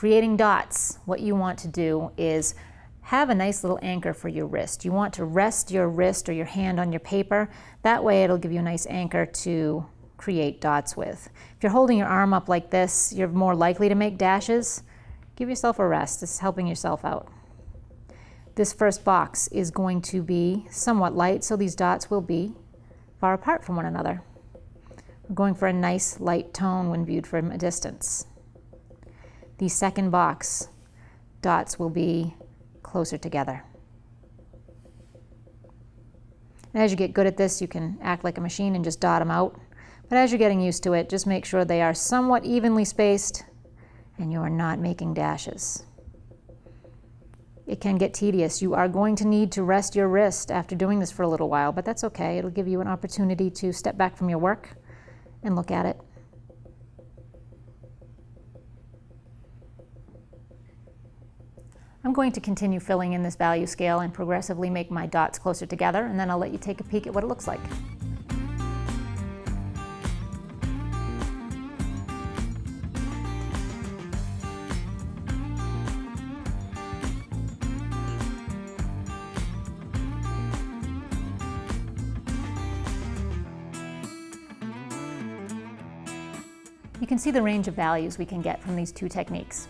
creating dots, what you want to do is have a nice little anchor for your wrist. You want to rest your wrist or your hand on your paper. That way it'll give you a nice anchor to create dots with. If you're holding your arm up like this, you're more likely to make dashes. Give yourself a rest. This is helping yourself out. This first box is going to be somewhat light, so these dots will be far apart from one another. We're going for a nice light tone when viewed from a distance. The second box, dots will be closer together. And as you get good at this, you can act like a machine and just dot them out. But as you're getting used to it, just make sure they are somewhat evenly spaced and you are not making dashes. It can get tedious. You are going to need to rest your wrist after doing this for a little while, but that's okay. It'll give you an opportunity to step back from your work and look at it. I'm going to continue filling in this value scale and progressively make my dots closer together, and then I'll let you take a peek at what it looks like. You can see the range of values we can get from these two techniques.